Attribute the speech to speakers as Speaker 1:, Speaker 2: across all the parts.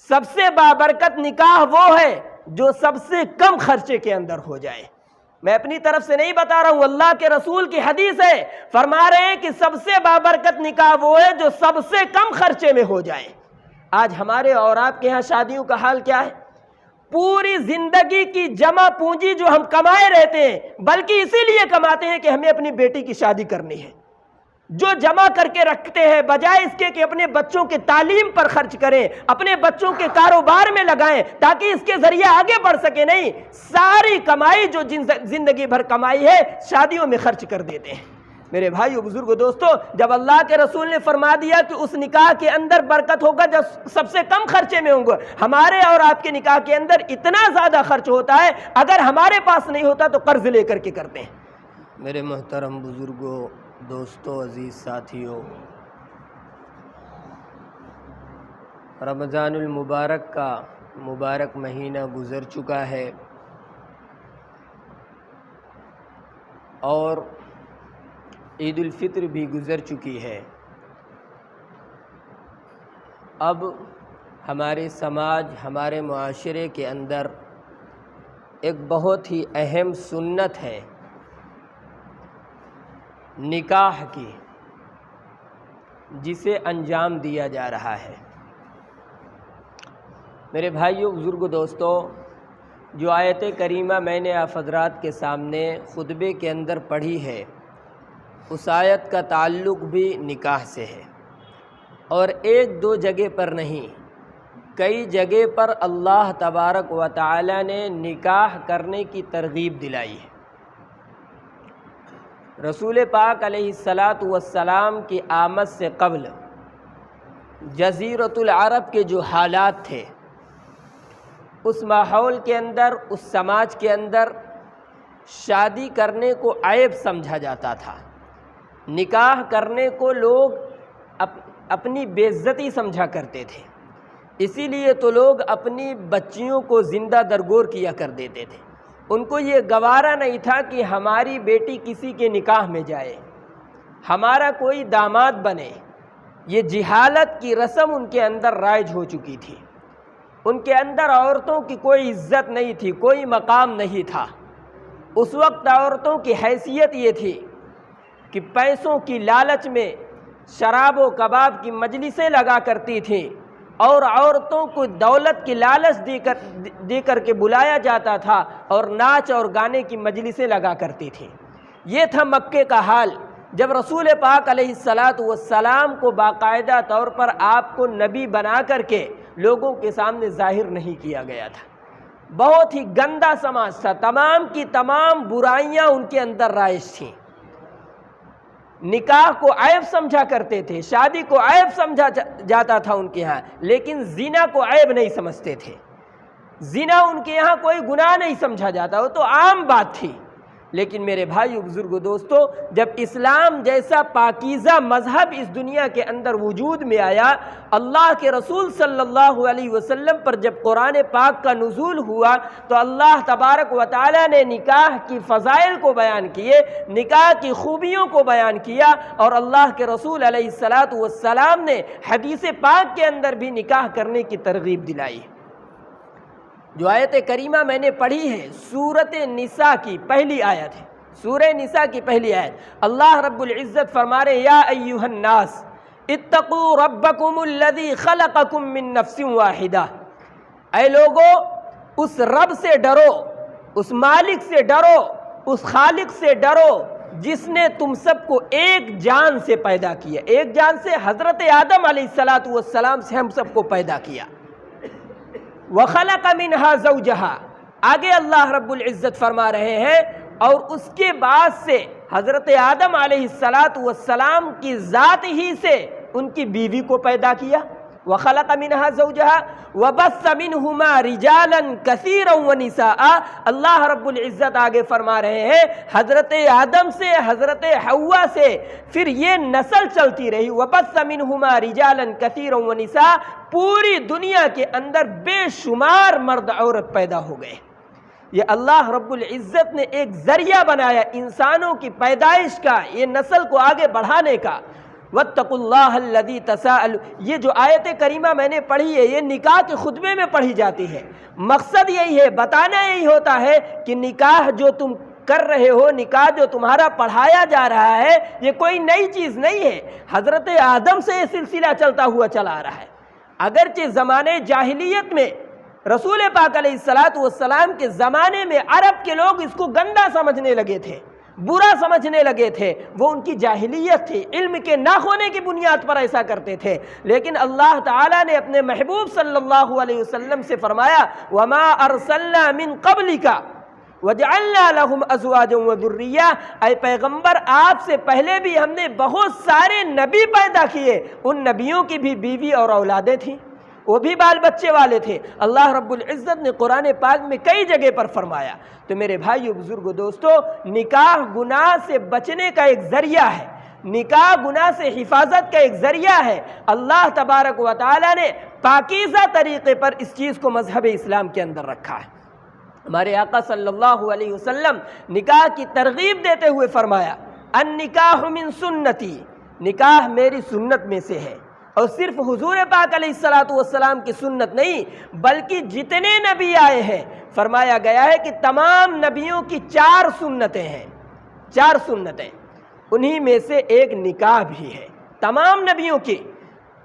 Speaker 1: سب سے بابرکت نکاح وہ ہے جو سب سے کم خرچے کے اندر ہو جائے۔ میں اپنی طرف سے نہیں بتا رہا ہوں، اللہ کے رسول کی حدیث ہے، فرما رہے ہیں کہ سب سے بابرکت نکاح وہ ہے جو سب سے کم خرچے میں ہو جائے۔ آج ہمارے اور آپ کے ہاں شادیوں کا حال کیا ہے؟ پوری زندگی کی جمع پونجی جو ہم کمائے رہتے ہیں، بلکہ اسی لیے کماتے ہیں کہ ہمیں اپنی بیٹی کی شادی کرنی ہے، جو جمع کر کے رکھتے ہیں بجائے اس کے کہ اپنے بچوں کے تعلیم پر خرچ کریں، اپنے بچوں کے کاروبار میں لگائیں تاکہ اس کے ذریعے آگے بڑھ سکے، نہیں، ساری کمائی جو زندگی بھر کمائی ہے شادیوں میں خرچ کر دیتے ہیں۔ میرے بھائیو، بزرگو، دوستو، جب اللہ کے رسول نے فرما دیا کہ اس نکاح کے اندر برکت ہوگا جب سب سے کم خرچے میں ہوں گے، ہمارے اور آپ کے نکاح کے اندر اتنا زیادہ خرچ ہوتا ہے، اگر ہمارے پاس نہیں ہوتا تو قرض لے کر کے کرتے ہیں۔ میرے محترم بزرگوں، دوستو، عزیز ساتھیوں، رمضان المبارک کا مبارک مہینہ گزر چکا ہے اور عید الفطر بھی گزر چکی ہے۔ اب ہمارے سماج، ہمارے معاشرے کے اندر ایک بہت ہی اہم سنت ہے نکاح کی، جسے انجام دیا جا رہا ہے۔ میرے بھائیوں، بزرگوں، دوستو، جو آیت کریمہ میں نے آپ حضرات کے سامنے خطبے کے اندر پڑھی ہے، اس آیت کا تعلق بھی نکاح سے ہے، اور ایک دو جگہ پر نہیں، کئی جگہ پر اللہ تبارک و تعالی نے نکاح کرنے کی ترغیب دلائی ہے۔ رسول پاک علیہ السلام کی آمد سے قبل جزیرۃ العرب کے جو حالات تھے، اس ماحول کے اندر، اس سماج کے اندر شادی کرنے کو عیب سمجھا جاتا تھا، نکاح کرنے کو لوگ اپنی بے عزتی سمجھا کرتے تھے، اسی لیے تو لوگ اپنی بچیوں کو زندہ درگور کیا کر دیتے تھے۔ ان کو یہ گوارا نہیں تھا کہ ہماری بیٹی کسی کے نکاح میں جائے، ہمارا کوئی داماد بنے۔ یہ جہالت کی رسم ان کے اندر رائج ہو چکی تھی، ان کے اندر عورتوں کی کوئی عزت نہیں تھی، کوئی مقام نہیں تھا۔ اس وقت عورتوں کی حیثیت یہ تھی کہ پیسوں کی لالچ میں شراب و کباب کی مجلسیں لگا کرتی تھیں، اور عورتوں کو دولت کی لالچ دے کر کے بلایا جاتا تھا، اور ناچ اور گانے کی مجلسیں لگا کرتی تھیں۔ یہ تھا مکے کا حال جب رسول پاک علیہ السلام کو باقاعدہ طور پر آپ کو نبی بنا کر کے لوگوں کے سامنے ظاہر نہیں کیا گیا تھا۔ بہت ہی گندا سماج تھا، تمام کی تمام برائیاں ان کے اندر رائج تھیں۔ نکاح کو عیب سمجھا کرتے تھے، شادی کو عیب سمجھا جاتا تھا ان کے ہاں، لیکن زنا کو عیب نہیں سمجھتے تھے۔ زنا ان کے یہاں کوئی گناہ نہیں سمجھا جاتا، وہ تو عام بات تھی۔ لیکن میرے بھائیو، بزرگو، دوستو، جب اسلام جیسا پاکیزہ مذہب اس دنیا کے اندر وجود میں آیا، اللہ کے رسول صلی اللہ علیہ وسلم پر جب قرآن پاک کا نزول ہوا، تو اللہ تبارک و تعالی نے نکاح کی فضائل کو بیان کیے، نکاح کی خوبیوں کو بیان کیا، اور اللہ کے رسول علیہ السلام نے حدیث پاک کے اندر بھی نکاح کرنے کی ترغیب دلائی۔ جو آیت کریمہ میں نے پڑھی ہے، سورۃ نساء کی پہلی آیت ہے، سورہ نساء کی پہلی آیت۔ اللہ رب العزت فرما رہے، یا ایھا الناس اتقوا ربکم الذی خلقکم من نفس واحدہ، اے لوگو، اس رب سے ڈرو، اس مالک سے ڈرو، اس خالق سے ڈرو جس نے تم سب کو ایک جان سے پیدا کیا۔ ایک جان سے حضرت آدم علیہ السلام سے ہم سب کو پیدا کیا۔ وَخَلَقَ مِنْهَا زَوْجَهَا، آگے اللہ رب العزت فرما رہے ہیں، اور اس کے بعد سے حضرت آدم علیہ السلام کی ذات ہی سے ان کی بیوی کو پیدا کیا۔ وَخَلَقَ مِنْهَا زَوْجَهَا وَبَثَّ مِنْهُمَا رِجَالًا كَثِيرًا وَنِسَاءً، اللہ رب العزت آگے فرما رہے ہیں، حضرت آدم سے، حضرت حوا سے پھر یہ نسل چلتی رہی۔ وَبَثَّ مِنْهُمَا رِجَالًا كَثِيرًا وَنِسَاءً، پوری دنیا کے اندر بے شمار مرد عورت پیدا ہو گئے۔ یہ اللہ رب العزت نے ایک ذریعہ بنایا انسانوں کی پیدائش کا، یہ نسل کو آگے بڑھانے کا۔ وَاتَّقُوا اللَّهَ الَّذِي تَسَاءَلُونَ، یہ جو آیت کریمہ میں نے پڑھی ہے یہ نکاح کے خطبے میں پڑھی جاتی ہے۔ مقصد یہی ہے، بتانا یہی ہوتا ہے کہ نکاح جو تم کر رہے ہو، نکاح جو تمہارا پڑھایا جا رہا ہے، یہ کوئی نئی چیز نہیں ہے۔ حضرت آدم سے یہ سلسلہ چلتا ہوا چلا آ رہا ہے۔ اگرچہ زمانے جاہلیت میں رسول پاک علیہ السلام کے زمانے میں عرب کے لوگ اس کو گندا سمجھنے لگے تھے، برا سمجھنے لگے تھے، وہ ان کی جاہلیت تھی، علم کے نہ ہونے کی بنیاد پر ایسا کرتے تھے۔ لیکن اللہ تعالیٰ نے اپنے محبوب صلی اللہ علیہ وسلم سے فرمایا وَمَا أَرْسَلْنَا مِن قَبْلِكَ وَجَعَلْنَا لَهُمْ أَزْوَاجًا وَذُرِّيَّةً، اے پیغمبر آپ سے پہلے بھی ہم نے بہت سارے نبی پیدا کیے، ان نبیوں کی بھی بیوی اور اولادیں تھیں، وہ بھی بال بچے والے تھے۔ اللہ رب العزت نے قرآن پاک میں کئی جگہ پر فرمایا۔ تو میرے بھائیو، بزرگو، دوستو، نکاح گناہ سے بچنے کا ایک ذریعہ ہے، نکاح گناہ سے حفاظت کا ایک ذریعہ ہے۔ اللہ تبارک و تعالی نے پاکیزہ طریقے پر اس چیز کو مذہب اسلام کے اندر رکھا ہے۔ ہمارے آقا صلی اللہ علیہ وسلم نکاح کی ترغیب دیتے ہوئے فرمایا النکاح من سنتی، نکاح میری سنت میں سے ہے۔ اور صرف حضور پاک علیہ السلام کی سنت نہیں، بلکہ جتنے نبی آئے ہیں فرمایا گیا ہے کہ تمام نبیوں کی 4 سنتیں ہیں، 4 سنتیں، انہی میں سے ایک نکاح بھی ہے۔ تمام نبیوں کی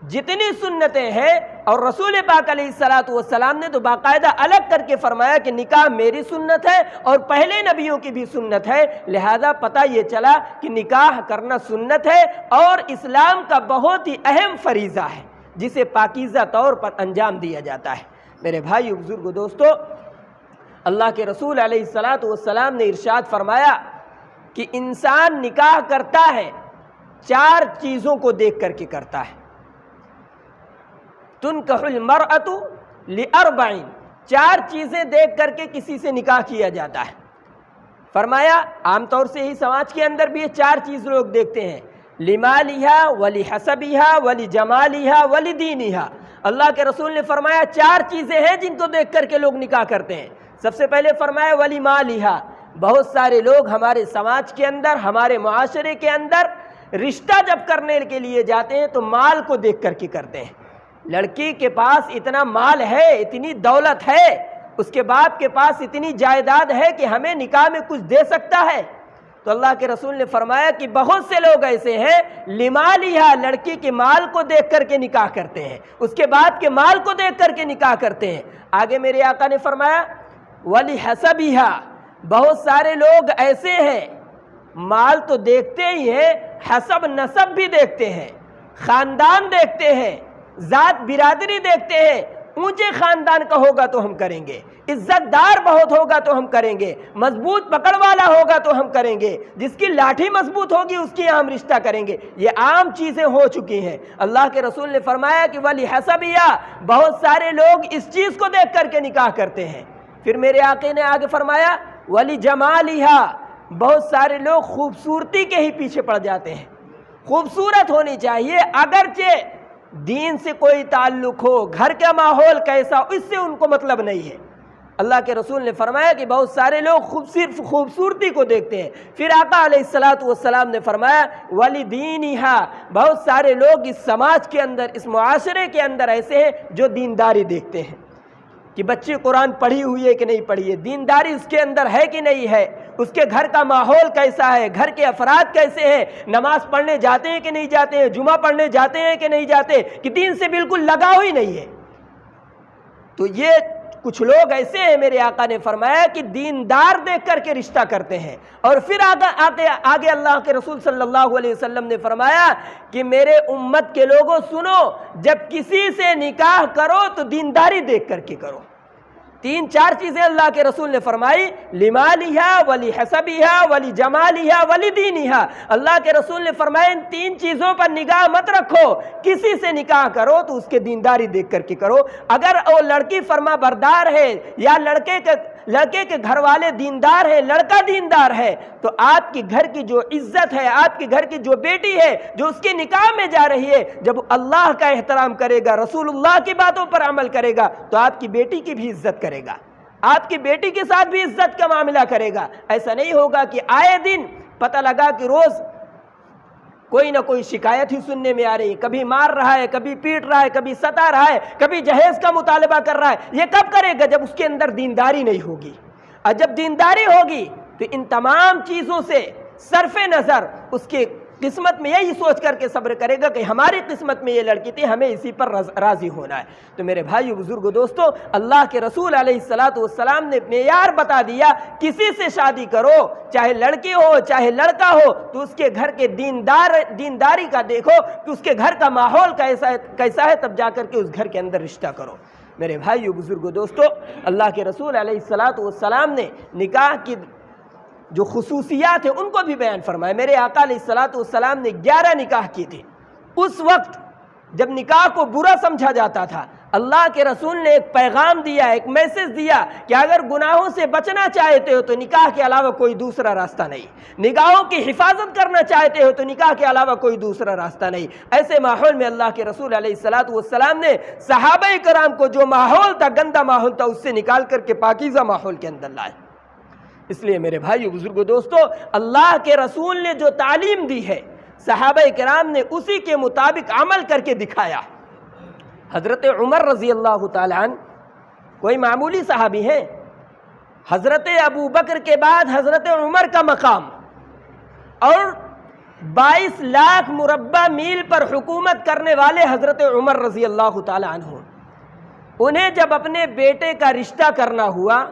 Speaker 1: جتنی سنتیں ہیں، اور رسول پاک علیہ السلام نے تو باقاعدہ الگ کر کے فرمایا کہ نکاح میری سنت ہے اور پہلے نبیوں کی بھی سنت ہے، لہذا پتہ یہ چلا کہ نکاح کرنا سنت ہے اور اسلام کا بہت ہی اہم فریضہ ہے جسے پاکیزہ طور پر انجام دیا جاتا ہے۔ میرے بھائی بزرگ دوستو، اللہ کے رسول علیہ السلام نے ارشاد فرمایا کہ انسان نکاح کرتا ہے 4 چیزوں کو دیکھ کر کے کرتا ہے۔ تنکح المرأۃ لأربع، 4 چیزیں دیکھ کر کے کسی سے نکاح کیا جاتا ہے۔ فرمایا عام طور سے ہی سماج کے اندر بھی یہ 4 چیز لوگ دیکھتے ہیں، لمالہا ولحسبہا ولجمالہا ولدینہا۔ اللہ کے رسول نے فرمایا 4 چیزیں ہیں جن کو دیکھ کر کے لوگ نکاح کرتے ہیں۔ سب سے پہلے فرمایا ولیمالہا، بہت سارے لوگ ہمارے سماج کے اندر، ہمارے معاشرے کے اندر رشتہ جب کرنے کے لیے جاتے ہیں تو مال کو دیکھ کر کے کرتے ہیں۔ لڑکی کے پاس اتنا مال ہے، اتنی دولت ہے، اس کے باپ کے پاس اتنی جائیداد ہے کہ ہمیں نکاح میں کچھ دے سکتا ہے، تو اللہ کے رسول نے فرمایا کہ بہت سے لوگ ایسے ہیں لمالہا، لڑکی کے مال کو دیکھ کر کے نکاح کرتے ہیں، اس کے باپ کے مال کو دیکھ کر کے نکاح کرتے ہیں۔ آگے میرے آقا نے فرمایا ولحسبہا، بہت سارے لوگ ایسے ہیں مال تو دیکھتے ہی ہیں، حسب نسب بھی دیکھتے ہیں، خاندان دیکھتے ہیں، ذات برادری دیکھتے ہیں، اونچے خاندان کا ہوگا تو ہم کریں گے، عزت دار بہت ہوگا تو ہم کریں گے، مضبوط پکڑ والا ہوگا تو ہم کریں گے، جس کی لاٹھی مضبوط ہوگی اس کی ہم رشتہ کریں گے۔ یہ عام چیزیں ہو چکی ہیں۔ اللہ کے رسول نے فرمایا کہ وَلِحَسَبِهَا، بہت سارے لوگ اس چیز کو دیکھ کر کے نکاح کرتے ہیں۔ پھر میرے آقا نے آگے فرمایا وَلِجَمَالِهَا، بہت سارے لوگ خوبصورتی کے ہی پیچھے پڑ جاتے ہیں، خوبصورت ہونی چاہیے، اگرچہ دین سے کوئی تعلق ہو، گھر کا ماحول کیسا، اس سے ان کو مطلب نہیں ہے۔ اللہ کے رسول نے فرمایا کہ بہت سارے لوگ صرف خوبصورتی کو دیکھتے ہیں۔ پھر آقا علیہ السلام نے فرمایا وَلِدِينِهَا، بہت سارے لوگ اس سماج کے اندر، اس معاشرے کے اندر ایسے ہیں جو دینداری دیکھتے ہیں کہ بچے قرآن پڑھی ہوئی ہے کہ نہیں پڑھی ہے، دینداری اس کے اندر ہے کہ نہیں ہے، اس کے گھر کا ماحول کیسا ہے، گھر کے افراد کیسے ہیں، نماز پڑھنے جاتے ہیں کہ نہیں جاتے ہیں، جمعہ پڑھنے جاتے ہیں کہ نہیں جاتے، کہ دین سے بالکل لگاؤ ہی نہیں ہے۔ تو یہ کچھ لوگ ایسے ہیں، میرے آقا نے فرمایا کہ دیندار دیکھ کر کے رشتہ کرتے ہیں۔ اور پھر آگے اللہ کے رسول صلی اللہ علیہ وسلم نے فرمایا کہ میرے امت کے لوگوں سنو، جب کسی سے نکاح کرو تو دینداری دیکھ کر کے کرو۔ 3-4 چیزیں اللہ کے رسول نے فرمائی، لمالہا ولحسبہا ولجمالہا ولدینہا۔ اللہ کے رسول نے فرمایا ان 3 چیزوں پر نگاہ مت رکھو، کسی سے نکاح کرو تو اس کے دینداری دیکھ کر کے کرو۔ اگر وہ لڑکی فرما بردار ہے یا لڑکے کے گھر والے دیندار ہیں، لڑکا دیندار ہے، تو آپ کے گھر کی جو عزت ہے، آپ کے گھر کی جو بیٹی ہے جو اس کے نکاح میں جا رہی ہے، جب اللہ کا احترام کرے گا، رسول اللہ کی باتوں پر عمل کرے گا، تو آپ کی بیٹی کی بھی عزت کرے گا، آپ کی بیٹی کے ساتھ بھی عزت کا معاملہ کرے گا۔ ایسا نہیں ہوگا کہ آئے دن پتہ لگا کہ روز کوئی نہ کوئی شکایت ہی سننے میں آ رہی ہے، کبھی مار رہا ہے، کبھی پیٹ رہا ہے، کبھی ستا رہا ہے، کبھی جہیز کا مطالبہ کر رہا ہے۔ یہ کب کرے گا؟ جب اس کے اندر دینداری نہیں ہوگی۔ اور جب دینداری ہوگی تو ان تمام چیزوں سے صرف نظر اس کے قسمت میں یہی سوچ کر کے صبر کرے گا کہ ہماری قسمت میں یہ لڑکی تھی، ہمیں اسی پر راضی ہونا ہے۔ تو میرے بھائیو بزرگو دوستو، اللہ کے رسول علیہ السلام نے معیار بتا دیا، کسی سے شادی کرو، چاہے لڑکی ہو چاہے لڑکا ہو، تو اس کے گھر کے دینداری کا دیکھو کہ اس کے گھر کا ماحول کیسا ہے، تب جا کر کے اس گھر کے اندر رشتہ کرو۔ میرے بھائیو بزرگو دوستو، اللہ کے رسول علیہ السلام نے نکاح کی جو خصوصیات ہیں ان کو بھی بیان فرمایا۔ میرے آقا علیہ السلام نے 11 نکاح کی تھی۔ اس وقت جب نکاح کو برا سمجھا جاتا تھا، اللہ کے رسول نے ایک پیغام دیا، ایک میسج دیا کہ اگر گناہوں سے بچنا چاہتے ہو تو نکاح کے علاوہ کوئی دوسرا راستہ نہیں، نگاہوں کی حفاظت کرنا چاہتے ہو تو نکاح کے علاوہ کوئی دوسرا راستہ نہیں۔ ایسے ماحول میں اللہ کے رسول علیہ السلام نے صحابہ کرام کو جو ماحول تھا، گندا ماحول تھا، اس سے نکال کر کے پاکیزہ ماحول کے اندر لائے۔ اس لیے میرے بھائیو بزرگو دوستو، اللہ کے رسول نے جو تعلیم دی ہے، صحابہ کرام نے اسی کے مطابق عمل کر کے دکھایا۔ حضرت عمر رضی اللہ تعالیٰ عنہ کوئی معمولی صحابی ہیں؟ حضرت ابو بکر کے بعد حضرت عمر کا مقام، اور 22 لاکھ مربع میل پر حکومت کرنے والے حضرت عمر رضی اللہ تعالیٰ عنہ، انہیں جب اپنے بیٹے کا رشتہ کرنا ہوا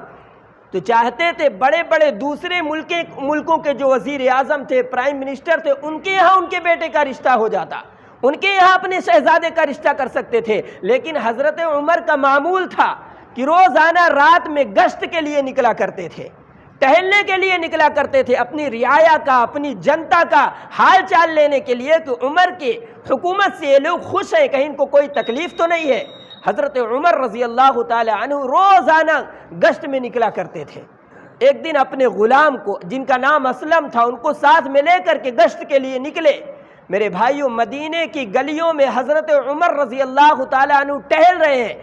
Speaker 1: تو چاہتے تھے بڑے بڑے دوسرے ملکوں کے جو وزیر اعظم تھے، پرائم منسٹر تھے، ان کے یہاں ان کے بیٹے کا رشتہ ہو جاتا، ان کے یہاں اپنے شہزادے کا رشتہ کر سکتے تھے۔ لیکن حضرت عمر کا معمول تھا کہ روزانہ رات میں گشت کے لیے نکلا کرتے تھے، ٹہلنے کے لیے نکلا کرتے تھے، اپنی رعایا کا، اپنی جنتا کا حال چال لینے کے لیے کہ عمر کی حکومت سے یہ لوگ خوش ہیں، کہیں ان کو کوئی تکلیف تو نہیں ہے۔ حضرت عمر رضی اللہ تعالی عنہ روزانہ گشت میں نکلا کرتے تھے۔ ایک دن اپنے غلام کو، جن کا نام اسلم تھا، ان کو ساتھ میں لے کر کے گشت کے لیے نکلے۔ میرے بھائیوں، مدینے کی گلیوں میں حضرت عمر رضی اللہ تعالی عنہ ٹہل رہے ہیں۔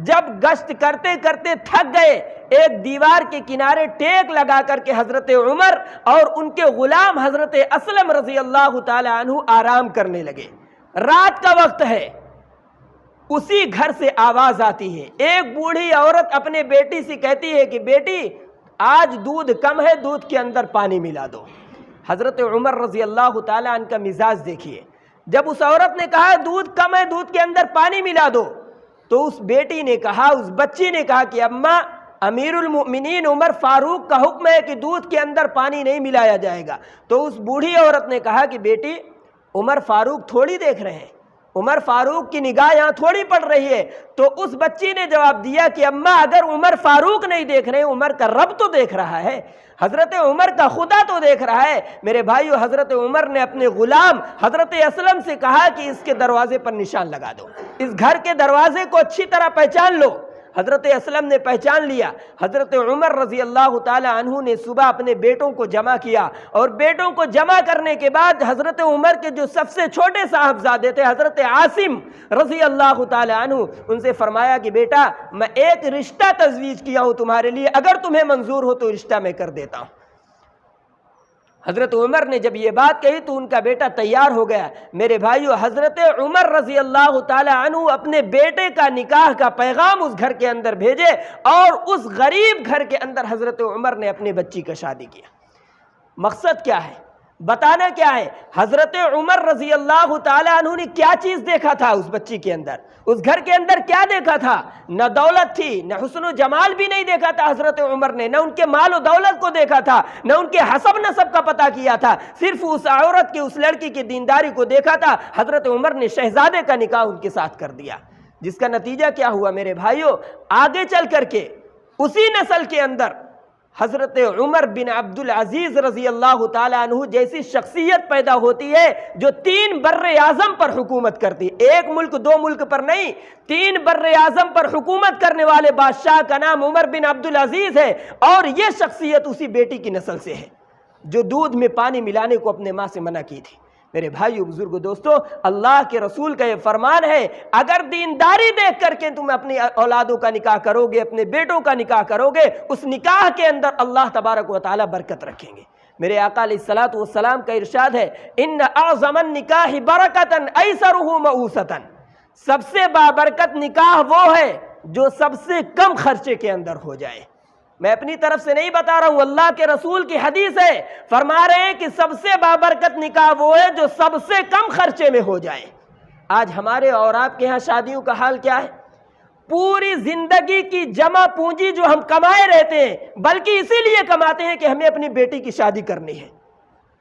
Speaker 1: جب گشت کرتے کرتے تھک گئے، ایک دیوار کے کنارے ٹیک لگا کر کے حضرت عمر اور ان کے غلام حضرت اسلم رضی اللہ تعالی عنہ آرام کرنے لگے۔ رات کا وقت ہے، اسی گھر سے آواز آتی ہے۔ ایک بوڑھی عورت اپنے بیٹی سے کہتی ہے کہ بیٹی، آج دودھ کم ہے، دودھ کے اندر پانی ملا دو۔ حضرت عمر رضی اللہ تعالیٰ عنہ کا مزاج دیکھیے، جب اس عورت نے کہا دودھ کم ہے، دودھ کے اندر پانی ملا دو، تو اس بیٹی نے کہا، اس بچی نے کہا کہ اماں، امیر المؤمنین عمر فاروق کا حکم ہے کہ دودھ کے اندر پانی نہیں ملایا جائے گا۔ تو اس بوڑھی عورت نے کہا کہ بیٹی، عمر فاروق تھوڑی دیکھ رہے ہیں، عمر فاروق کی نگاہ یہاں تھوڑی پڑ رہی ہے۔ تو اس بچی نے جواب دیا کہ اماں، اگر عمر فاروق نہیں دیکھ رہے، عمر کا رب تو دیکھ رہا ہے، حضرت عمر کا خدا تو دیکھ رہا ہے۔ میرے بھائیو، حضرت عمر نے اپنے غلام حضرت اسلم سے کہا کہ اس کے دروازے پر نشان لگا دو، اس گھر کے دروازے کو اچھی طرح پہچان لو۔ حضرت اسلم نے پہچان لیا۔ حضرت عمر رضی اللہ تعالی عنہ نے صبح اپنے بیٹوں کو جمع کیا، اور بیٹوں کو جمع کرنے کے بعد حضرت عمر کے جو سب سے چھوٹے صاحبزادے تھے، حضرت عاصم رضی اللہ تعالی عنہ، ان سے فرمایا کہ بیٹا، میں ایک رشتہ تجویز کیا ہوں تمہارے لیے، اگر تمہیں منظور ہو تو رشتہ میں کر دیتا ہوں۔ حضرت عمر نے جب یہ بات کہی تو ان کا بیٹا تیار ہو گیا۔ میرے بھائیو، حضرت عمر رضی اللہ تعالی عنہ اپنے بیٹے کا نکاح کا پیغام اس گھر کے اندر بھیجے، اور اس غریب گھر کے اندر حضرت عمر نے اپنی بچی کا شادی کیا۔ مقصد کیا ہے؟ بتانا کیا ہے؟ حضرت عمر رضی اللہ تعالی عنہ نے کیا چیز دیکھا تھا اس بچی کے اندر، اس گھر کے اندر کیا دیکھا تھا؟ نہ دولت تھی، نہ حسن و جمال بھی نہیں دیکھا تھا حضرت عمر نے، نہ ان کے مال و دولت کو دیکھا تھا، نہ ان کے حسب نسب کا پتہ کیا تھا، صرف اس عورت کی، اس لڑکی کی دینداری کو دیکھا تھا۔ حضرت عمر نے شہزادے کا نکاح ان کے ساتھ کر دیا، جس کا نتیجہ کیا ہوا میرے بھائیو؟ آگے چل کر کے اسی نسل کے اندر حضرت عمر بن عبد العزیز رضی اللہ تعالیٰ عنہ جیسی شخصیت پیدا ہوتی ہے جو 3 بر اعظم پر حکومت کرتی، ایک ملک 2 ملک پر نہیں، 3 بر اعظم پر حکومت کرنے والے بادشاہ کا نام عمر بن عبد العزیز ہے، اور یہ شخصیت اسی بیٹی کی نسل سے ہے جو دودھ میں پانی ملانے کو اپنے ماں سے منع کی تھی۔ میرے بھائیو بزرگو دوستو، اللہ کے رسول کا یہ فرمان ہے، اگر دینداری دیکھ کر کے تم اپنی اولادوں کا نکاح کرو گے، اپنے بیٹوں کا نکاح کرو گے، اس نکاح کے اندر اللہ تبارک و تعالی برکت رکھیں گے۔ میرے آقا علیہ الصلوۃ والسلام کا ارشاد ہے ان اعظم النکاح برکتاً ایسرہ مؤوسۃ، سب سے بابرکت نکاح وہ ہے جو سب سے کم خرچے کے اندر ہو جائے۔ میں اپنی طرف سے نہیں بتا رہا ہوں، اللہ کے رسول کی حدیث ہے، فرما رہے ہیں کہ سب سے بابرکت نکاح وہ ہے جو سب سے کم خرچے میں ہو جائے۔ آج ہمارے اور آپ کے ہاں شادیوں کا حال کیا ہے؟ پوری زندگی کی جمع پونجی جو ہم کمائے رہتے ہیں، بلکہ اسی لیے کماتے ہیں کہ ہمیں اپنی بیٹی کی شادی کرنی ہے،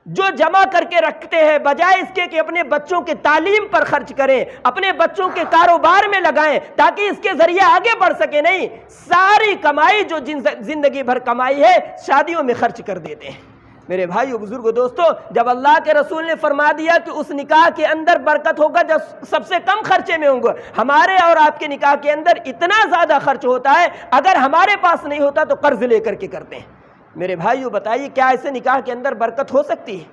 Speaker 1: جو جمع کر کے رکھتے ہیں بجائے اس کے کہ اپنے بچوں کے تعلیم پر خرچ کریں، اپنے بچوں کے کاروبار میں لگائیں تاکہ اس کے ذریعے آگے بڑھ سکے، نہیں، ساری کمائی جو زندگی بھر کمائی ہے شادیوں میں خرچ کر دیتے ہیں۔ میرے بھائیو، بزرگو، دوستو، جب اللہ کے رسول نے فرما دیا کہ اس نکاح کے اندر برکت ہوگا جب سب سے کم خرچے میں ہوں گے، ہمارے اور آپ کے نکاح کے اندر اتنا زیادہ خرچ ہوتا ہے، اگر ہمارے پاس نہیں ہوتا تو قرض لے کر کے کرتے ہیں۔ میرے بھائیو، بتائیے کیا ایسے نکاح کے اندر برکت ہو سکتی ہے؟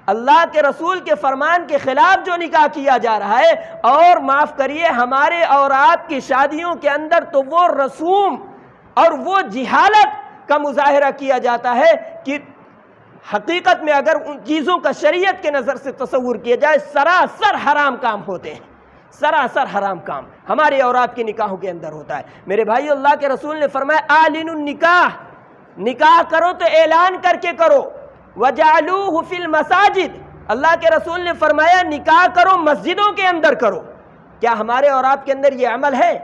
Speaker 1: اللہ کے رسول کے فرمان کے خلاف جو نکاح کیا جا رہا ہے، اور معاف کریے ہمارے اور آپ کی شادیوں کے اندر تو وہ رسوم اور وہ جہالت کا مظاہرہ کیا جاتا ہے کہ حقیقت میں اگر ان چیزوں کا شریعت کے نظر سے تصور کیا جائے سراسر حرام کام ہوتے ہیں، سراسر حرام کام ہمارے اور آپ کے نکاحوں کے اندر ہوتا ہے۔ میرے بھائی، اللہ کے رسول نے فرمایا اعلنوا النکاح، نکاح کرو تو اعلان کر کے کرو، وجعلوہ فی المساجد، اللہ کے رسول نے فرمایا نکاح کرو مسجدوں کے اندر کرو۔ کیا ہمارے اور آپ کے اندر یہ عمل ہے؟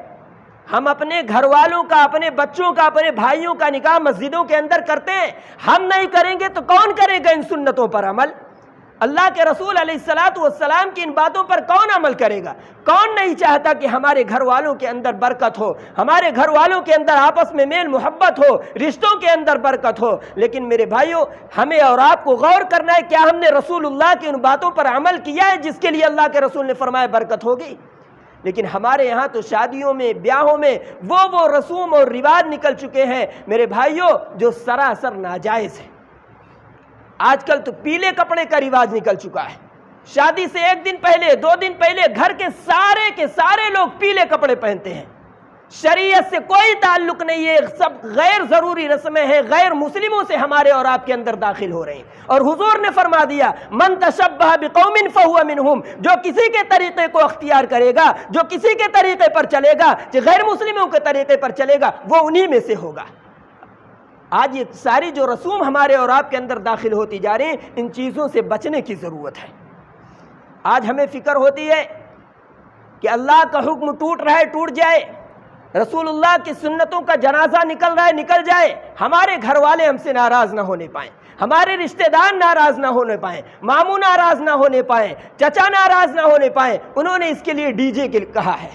Speaker 1: ہم اپنے گھر والوں کا، اپنے بچوں کا، اپنے بھائیوں کا نکاح مسجدوں کے اندر کرتے ہیں؟ ہم نہیں کریں گے تو کون کرے گا ان سنتوں پر عمل؟ اللہ کے رسول علیہ الصلوۃ والسلام کی ان باتوں پر کون عمل کرے گا؟ کون نہیں چاہتا کہ ہمارے گھر والوں کے اندر برکت ہو، ہمارے گھر والوں کے اندر آپس میں میل محبت ہو، رشتوں کے اندر برکت ہو؟ لیکن میرے بھائیوں، ہمیں اور آپ کو غور کرنا ہے، کیا ہم نے رسول اللہ کی ان باتوں پر عمل کیا ہے جس کے لیے اللہ کے رسول نے فرمایا برکت ہوگی؟ لیکن ہمارے یہاں تو شادیوں میں، بیاہوں میں وہ رسوم اور رواج نکل چکے ہیں میرے بھائیوں جو سراسر ناجائز ہیں۔ آج کل تو پیلے کپڑے کا رواج نکل چکا ہے، شادی سے ایک دن پہلے، 2 دن پہلے گھر کے سارے لوگ پیلے کپڑے پہنتے ہیں۔ شریعت سے کوئی تعلق نہیں ہے، سب غیر ضروری رسمیں ہیں، غیر مسلموں سے ہمارے اور آپ کے اندر داخل ہو رہے ہیں۔ اور حضور نے فرما دیا من تشبہ بقوم فہو منہم، جو کسی کے طریقے کو اختیار کرے گا، جو کسی کے طریقے پر چلے گا، جو غیر مسلموں کے طریقے پر چلے گا، وہ انہی میں سے ہوگا۔ آج یہ ساری جو رسوم ہمارے اور آپ کے اندر داخل ہوتی جا رہی ہیں، ان چیزوں سے بچنے کی ضرورت ہے۔ آج ہمیں فکر ہوتی ہے کہ اللہ کا حکم ٹوٹ رہا ہے، ٹوٹ جائے، رسول اللہ کی سنتوں کا جنازہ نکل رہا ہے، نکل جائے، ہمارے گھر والے ہم سے ناراض نہ ہونے پائیں، ہمارے رشتہ دار ناراض نہ ہونے پائیں، ماموں ناراض نہ ہونے پائیں، چچا ناراض نہ ہونے پائیں۔ انہوں نے اس کے لیے ڈی جے کہا ہے،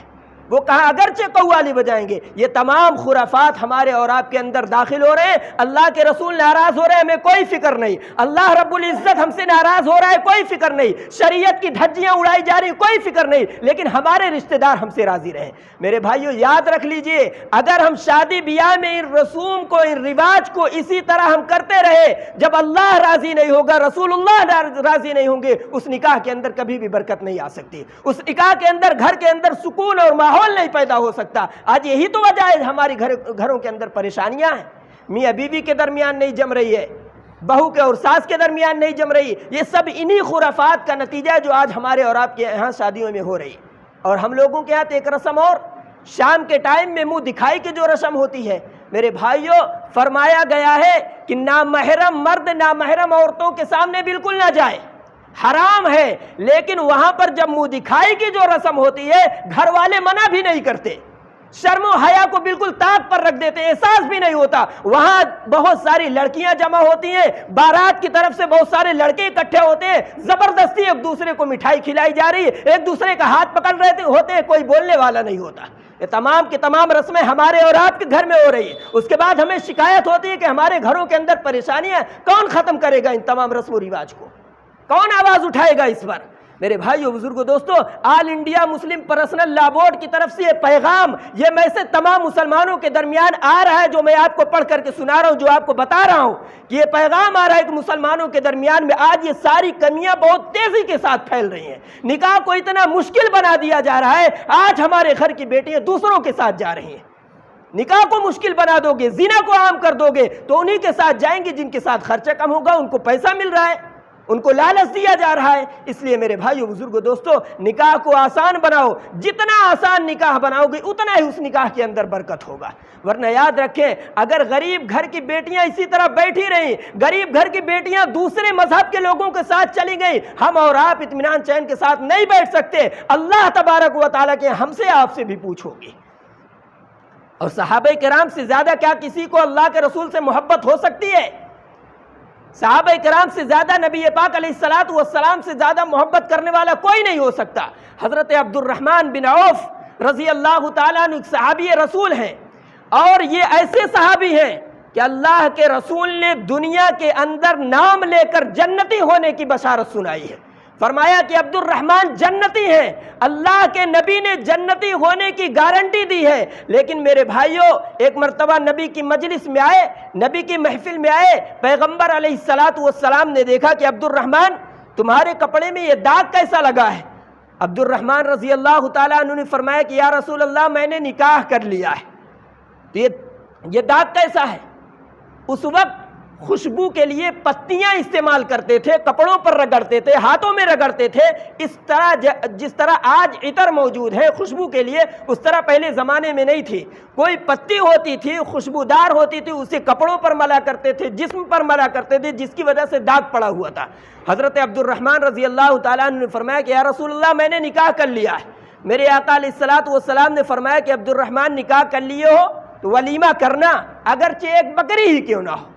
Speaker 1: وہ کہا اگرچہ قوالی بجائیں گے۔ یہ تمام خرافات ہمارے اور آپ کے اندر داخل ہو رہے ہیں۔ اللہ کے رسول ناراض ہو رہے ہیں، ہمیں کوئی فکر نہیں، اللہ رب العزت ہم سے ناراض ہو رہا ہے، کوئی فکر نہیں، شریعت کی دھجیاں اڑائی جا رہی، کوئی فکر نہیں، لیکن ہمارے رشتہ دار ہم سے راضی رہیں۔ میرے بھائیو، یاد رکھ لیجئے، اگر ہم شادی بیاہ میں ان رسوم کو، ان رواج کو اسی طرح ہم کرتے رہے، جب اللہ راضی نہیں ہوگا، رسول اللہ راضی نہیں ہوں گے، اس نکاح کے اندر کبھی بھی برکت نہیں آ سکتی، اس نکاح کے اندر، گھر کے اندر سکون اور ماحول نہیں پیدا ہو سکتا۔ آج یہی تو وجہ ہے ہماری گھروں کے اندر پریشانیاں ہیں، میاں بیوی کے درمیان نہیں جم رہی ہے، بہو کے اور ساس کے درمیان نہیں جم رہی، یہ سب انہی خرافات کا نتیجہ ہے جو آج ہمارے اور آپ کے یہاں شادیوں میں ہو رہی ہے۔ اور ہم لوگوں کے ہاتھ ایک رسم اور شام کے ٹائم میں منہ دکھائی کی جو رسم ہوتی ہے، میرے بھائیوں فرمایا گیا ہے کہ نامحرم مرد نامحرم عورتوں کے سامنے بالکل نہ جائے، حرام ہے، لیکن وہاں پر جب منہ دکھائی کی جو رسم ہوتی ہے گھر والے منع بھی نہیں کرتے، شرم و حیا کو بالکل طاق پر رکھ دیتے، احساس بھی نہیں ہوتا۔ وہاں بہت ساری لڑکیاں جمع ہوتی ہیں، بارات کی طرف سے بہت سارے لڑکے اکٹھے ہوتے ہیں، زبردستی ایک دوسرے کو مٹھائی کھلائی جا رہی ہے، ایک دوسرے کا ہاتھ پکڑ رہے ہوتے ہیں، کوئی بولنے والا نہیں ہوتا۔ یہ تمام کی تمام رسمیں ہمارے اور آپ کے گھر میں ہو رہی ہیں۔ اس کے بعد ہمیں شکایت ہوتی ہے کہ ہمارے گھروں کے اندر پریشانیاں، کون ختم کرے گا ان تمام رسم و رواج کو؟ کون آواز اٹھائے گا اس پر؟ میرے بھائیو بزرگو دوستو، آل انڈیا مسلم پرسنل لا بورڈ کی طرف سے یہ پیغام یہ میں سے تمام مسلمانوں کے درمیان آ رہا ہے، جو میں آپ کو پڑھ کر کے سنا رہا ہوں، جو آپ کو بتا رہا ہوں کہ یہ پیغام آ رہا ہے کہ مسلمانوں کے درمیان میں آج یہ ساری کمیاں بہت تیزی کے ساتھ پھیل رہی ہیں۔ نکاح کو اتنا مشکل بنا دیا جا رہا ہے، آج ہمارے گھر کی بیٹیاں دوسروں کے ساتھ جا رہی ہیں۔ نکاح کو مشکل بنا دو گے، زنا کو عام کر دو گے، تو انہی کے ساتھ جائیں گے جن کے ساتھ خرچہ کم ہوگا، ان کو پیسہ مل رہا ہے، ان کو لالچ دیا جا رہا ہے۔ اس لیے میرے بھائیو بزرگو دوستو، نکاح کو آسان بناؤ، جتنا آسان نکاح بناؤ گے اتنا ہی اس نکاح کے اندر برکت ہوگا۔ ورنہ یاد رکھیں، اگر غریب گھر کی بیٹیاں اسی طرح بیٹھی رہیں، غریب گھر کی بیٹیاں دوسرے مذہب کے لوگوں کے ساتھ چلی گئیں، ہم اور آپ اطمینان چین کے ساتھ نہیں بیٹھ سکتے، اللہ تبارک و تعالیٰ کے ہم سے آپ سے بھی پوچھو گے۔ اور صحابہ کرام سے زیادہ کیا کسی کو اللہ کے رسول سے محبت ہو سکتی ہے؟ صحابہ کرام سے زیادہ، نبی پاک علیہ الصلوۃ والسلام سے زیادہ محبت کرنے والا کوئی نہیں ہو سکتا۔ حضرت عبد الرحمن بن عوف رضی اللہ تعالیٰ عنہ ایک صحابی رسول ہیں، اور یہ ایسے صحابی ہیں کہ اللہ کے رسول نے دنیا کے اندر نام لے کر جنتی ہونے کی بشارت سنائی ہے۔ فرمایا کہ عبد الرحمن جنتی ہیں، اللہ کے نبی نے جنتی ہونے کی گارنٹی دی ہے۔ لیکن میرے بھائیوں، ایک مرتبہ نبی کی مجلس میں آئے، نبی کی محفل میں آئے، پیغمبر علیہ الصلوۃ والسلام نے دیکھا کہ عبد الرحمن تمہارے کپڑے میں یہ داغ کیسا لگا ہے؟ عبد الرحمن رضی اللہ تعالیٰ عنہ نے فرمایا کہ یا رسول اللہ، میں نے نکاح کر لیا ہے، تو یہ داغ کیسا ہے؟ اس وقت خوشبو کے لیے پتیاں استعمال کرتے تھے، کپڑوں پر رگڑتے تھے، ہاتھوں میں رگڑتے تھے۔ اس طرح جس طرح آج عطر موجود ہے خوشبو کے لیے، اس طرح پہلے زمانے میں نہیں تھی۔ کوئی پتی ہوتی تھی، خوشبودار ہوتی تھی، اسے کپڑوں پر ملا کرتے تھے، جسم پر ملا کرتے تھے، جس کی وجہ سے داغ پڑا ہوا تھا۔ حضرت عبد الرحمن رضی اللہ تعالیٰ عنہ نے فرمایا کہ یا رسول اللہ، میں نے نکاح کر لیا ہے۔ میرے آقا علیہ الصلوۃ والسلام نے فرمایا کہ عبد الرحمن نکاح کر لیے ہو تو ولیمہ کرنا، اگرچہ ایک بکری ہی کیوں نہ ہو،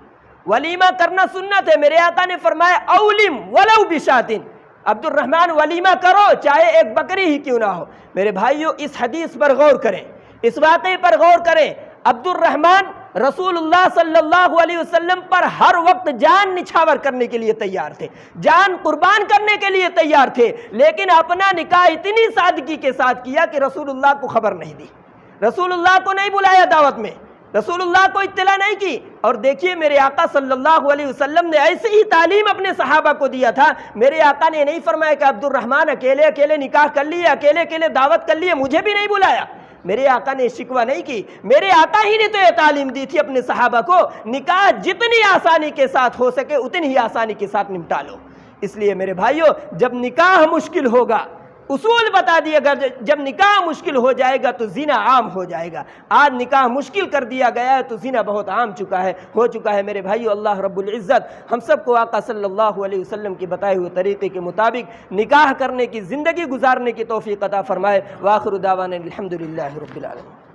Speaker 1: ولیمہ کرنا سنت ہے۔ میرے آقا نے فرمایا اولم ولو بشاتن، عبد الرحمن ولیمہ کرو چاہے ایک بکری ہی کیوں نہ ہو۔ میرے بھائیو، اس حدیث پر غور کریں، اس واقعے پر غور کریں۔ عبد الرحمن رسول اللہ صلی اللہ علیہ وسلم پر ہر وقت جان نچھاور کرنے کے لیے تیار تھے، جان قربان کرنے کے لیے تیار تھے، لیکن اپنا نکاح اتنی سادگی کے ساتھ کیا کہ رسول اللہ کو خبر نہیں دی، رسول اللہ کو نہیں بلایا دعوت میں، رسول اللہ کو اطلاع نہیں کی۔ اور دیکھیے، میرے آقا صلی اللہ علیہ وسلم نے ایسی ہی تعلیم اپنے صحابہ کو دیا تھا۔ میرے آقا نے نہیں فرمایا کہ عبد الرحمن اکیلے اکیلے نکاح کر لیے، اکیلے اکیلے دعوت کر لیے، مجھے بھی نہیں بلایا۔ میرے آقا نے شکوہ نہیں کی، میرے آقا ہی نے تو یہ تعلیم دی تھی اپنے صحابہ کو، نکاح جتنی آسانی کے ساتھ ہو سکے اتنی ہی آسانی کے ساتھ نمٹا لو۔ اس لیے میرے بھائیوں، جب نکاح مشکل ہوگا، اصول بتا دیے گا، جب نکاح مشکل ہو جائے گا تو زنا عام ہو جائے گا۔ آج نکاح مشکل کر دیا گیا ہے تو زنا بہت عام ہو چکا ہے۔ میرے بھائیو، اللہ رب العزت ہم سب کو آقا صلی اللہ علیہ وسلم کی بتائے ہوئے طریقے کے مطابق نکاح کرنے کی، زندگی گزارنے کی توفیق عطا فرمائے۔ وآخر دعوانا الحمدللہ رب العالمین۔